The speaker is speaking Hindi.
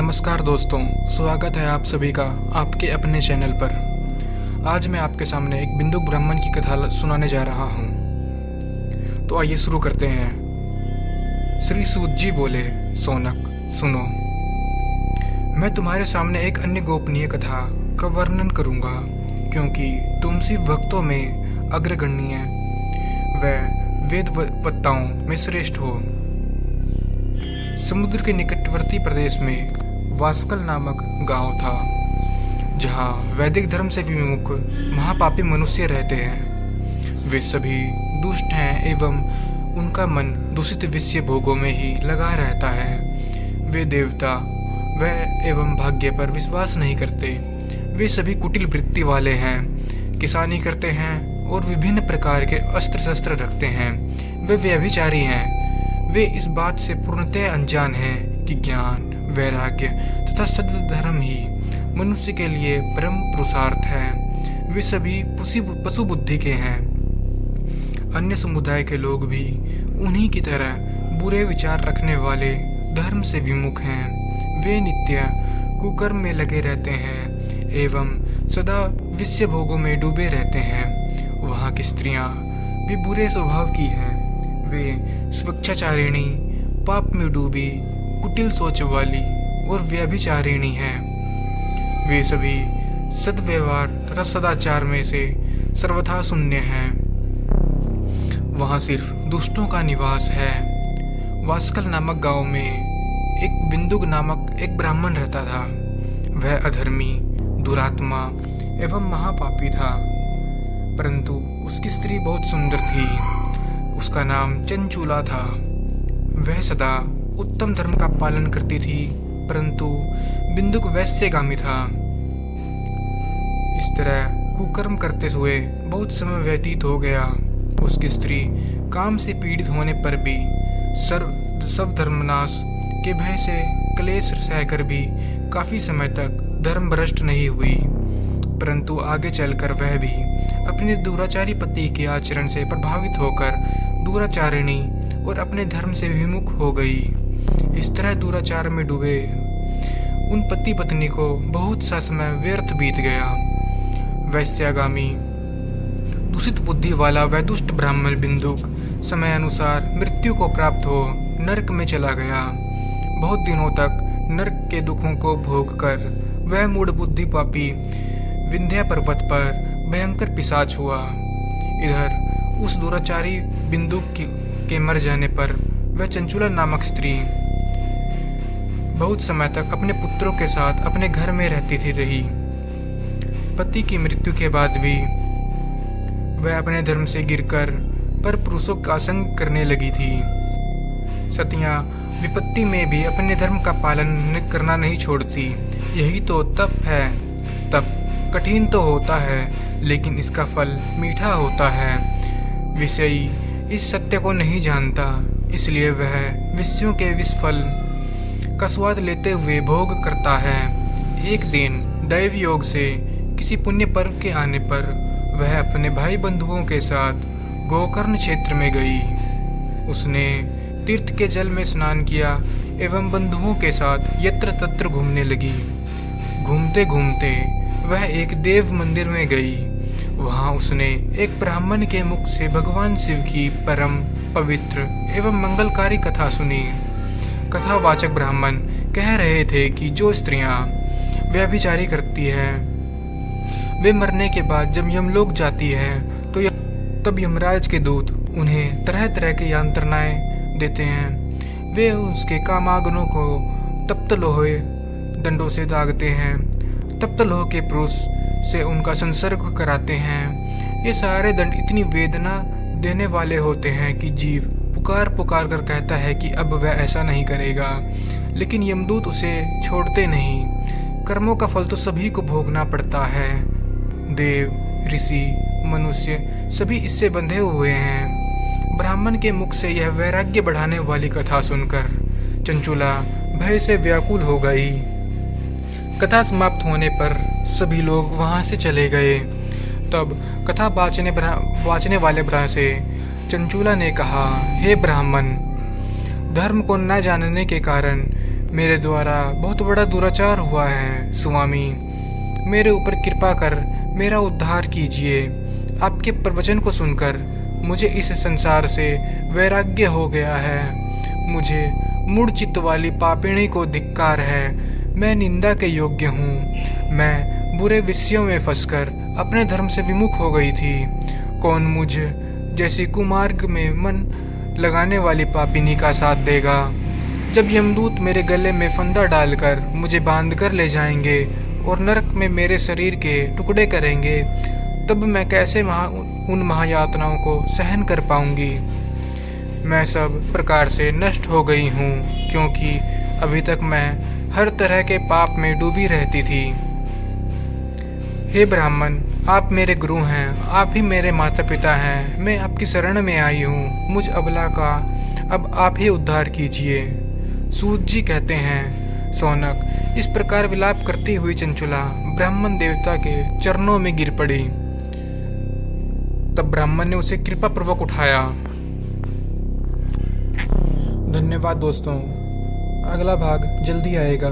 नमस्कार दोस्तों, स्वागत है आप सभी का आपके अपने चैनल पर। आज मैं आपके सामने एक बिंदुक ब्राह्मण की कथा सुनाने जा रहा हूँ। तो आइए शुरू करते हैं। श्री सूत जी बोले, सोनक सुनो, मैं तुम्हारे सामने एक अन्य गोपनीय कथा का वर्णन करूँगा, क्योंकि तुम शिव भक्तों में अग्रगण्य व वेदवक्ताओं में श्रेष्ठ हो। समुद्र के निकटवर्ती प्रदेश में वास्कल नामक गांव था, जहां वैदिक धर्म से विमुख महापापी मनुष्य रहते हैं। वे सभी दुष्ट हैं एवं उनका मन दूषित विषय भोगों में ही लगा रहता है। वे देवता व एवं भाग्य पर विश्वास नहीं करते। वे सभी कुटिल वृत्ति वाले हैं, किसानी करते हैं और विभिन्न प्रकार के अस्त्र शस्त्र रखते हैं। वे व्यभिचारी हैं। वे इस बात से पूर्णतः अनजान हैं कि ज्ञान, वैराग्य तथा सद्धर्म ही मनुष्य के लिए परम पुरुषार्थ है। वे सभी पशु बुद्धि के हैं। अन्य समुदाय के लोग भी उन्हीं की तरह बुरे विचार रखने वाले धर्म से विमुख हैं। वे नित्य कुकर्म में लगे रहते हैं एवं सदा विषय भोगों में डूबे रहते हैं। वहाँ की स्त्रियाँ भी बुरे स्वभाव की हैं। वे स्वच्छाचारिणी, पाप में डूबी, कुटिल सोच वाली और व्यभिचारिणी हैं। वे सभी सद्व्यवहार तथा सदाचार में से सर्वथा शून्य हैं। वहाँ सिर्फ दुष्टों का निवास है। वास्कल नामक गांव में एक बिंदुक नामक एक ब्राह्मण रहता था। वह अधर्मी, दुरात्मा एवं महापापी था, परंतु उसकी स्त्री बहुत सुंदर थी। उसका नाम चंचूला था। वह सदा उत्तम धर्म का पालन करती थी, परंतु बिंदुक वैश्यगामी था। इस तरह कुकर्म करते हुए बहुत समय व्यतीत हो गया। उसकी स्त्री काम से पीड़ित होने पर भी सब धर्मनाश के भय से क्लेश सहकर भी काफी समय तक धर्म भ्रष्ट नहीं हुई, परंतु आगे चलकर वह भी अपने दुराचारी पति के आचरण से प्रभावित होकर दुराचारिणी और अपने धर्म से विमुख हो गई। इस तरह दुराचार में डूबे उन पति पत्नी को बहुत सा समय व्यर्थ बीत गया। वैश्यागामी दूषित बुद्धि वाला वह दुष्ट ब्राह्मण बिंदुक समय अनुसार मृत्यु को प्राप्त हो नरक में चला गया। बहुत दिनों तक नरक के दुखों को भोग कर वह मूढ़ बुद्धि पापी विंध्या पर्वत पर भयंकर पिशाच हुआ। इधर उस दुराचारी बिंदुक के मर जाने पर वह चंचूला नामक स्त्री बहुत समय तक अपने पुत्रों के साथ अपने घर में रहती थी रही। पति की मृत्यु के बाद भी वह अपने धर्म से गिरकर पर पुरुषों का संग करने लगी थी। सतियां विपत्ति में भी अपने धर्म का पालन करना नहीं छोड़ती। यही तो तप है। तप कठिन तो होता है, लेकिन इसका फल मीठा होता है। विषयी इस सत्य को नहीं जानता, इसलिए वह विषयों के विषफल का स्वाद लेते हुए भोग करता है। एक दिन दैव योग से किसी पुण्य पर्व के आने पर वह अपने भाई बंधुओं के साथ गोकर्ण क्षेत्र में गई। उसने तीर्थ के जल में स्नान किया एवं बंधुओं के साथ यत्र तत्र घूमने लगी। घूमते घूमते वह एक देव मंदिर में गई। वहां उसने एक ब्राह्मण के मुख से भगवान शिव की परम पवित्र एवं मंगलकारी कथा सुनी। कथावाचक ब्राह्मण कह रहे थे कि जो स्त्रियां व्यभिचारी करती है, वे मरने के बाद जब यमलोक जाती है तो तब यमराज के दूत उन्हें तरह तरह की यंत्रणाएं देते हैं। वे उसके कामाग्नों को तप्त लोहे दंडों से दागते हैं। तप्त लोह के पुरुष से उनका संसर्ग कराते हैं। ये सारे दंड इतनी वेदना देने वाले होते हैं कि जीव पुकार पुकार कर कहता है कि अब वह ऐसा नहीं करेगा, लेकिन यमदूत उसे छोड़ते नहीं। कर्मों का फल तो सभी को भोगना पड़ता है। देव, ऋषि, मनुष्य सभी इससे बंधे हुए हैं। ब्राह्मण के मुख से यह वैराग्य बढ़ाने वाली कथा सुनकर चंचूला भय से व्याकुल हो गई। कथा समाप्त होने पर सभी लोग वहां से चले गए। तब कथा वाचने वाले ब्राह्मण से चंचूला ने कहा, हे ब्राह्मण, धर्म को न जानने के कारण मेरे द्वारा बहुत बड़ा दुराचार हुआ है स्वामी। मेरे ऊपर कृपा कर मेरा उद्धार कीजिए। आपके प्रवचन को सुनकर मुझे इस संसार से वैराग्य हो गया है। मुझे मूढ़ चित्त वाली पापिणी को धिक्कार है। मैं निंदा के योग्य हूँ। मैं बुरे विषयों में फंसकर अपने धर्म से विमुख हो गई थी। कौन मुझ जैसी कुमार्ग में मन लगाने वाली पापिनी का साथ देगा? जब यमदूत मेरे गले में फंदा डालकर मुझे बांध कर ले जाएंगे और नरक में मेरे शरीर के टुकड़े करेंगे, तब मैं कैसे उन महायातनाओं को सहन कर पाऊंगी? मैं सब प्रकार से नष्ट हो गई हूँ, क्योंकि अभी तक मैं हर तरह के पाप में डूबी रहती थी। हे ब्राह्मण, आप मेरे गुरु हैं, आप ही मेरे माता पिता हैं। मैं आपकी शरण में आई हूँ। मुझ अबला का अब आप ही उद्धार कीजिए। सूत जी कहते हैं, सौनक इस प्रकार विलाप करती हुई चंचुला ब्राह्मण देवता के चरणों में गिर पड़ी। तब ब्राह्मण ने उसे कृपा पूर्वक उठाया। धन्यवाद दोस्तों, अगला भाग जल्दी आएगा।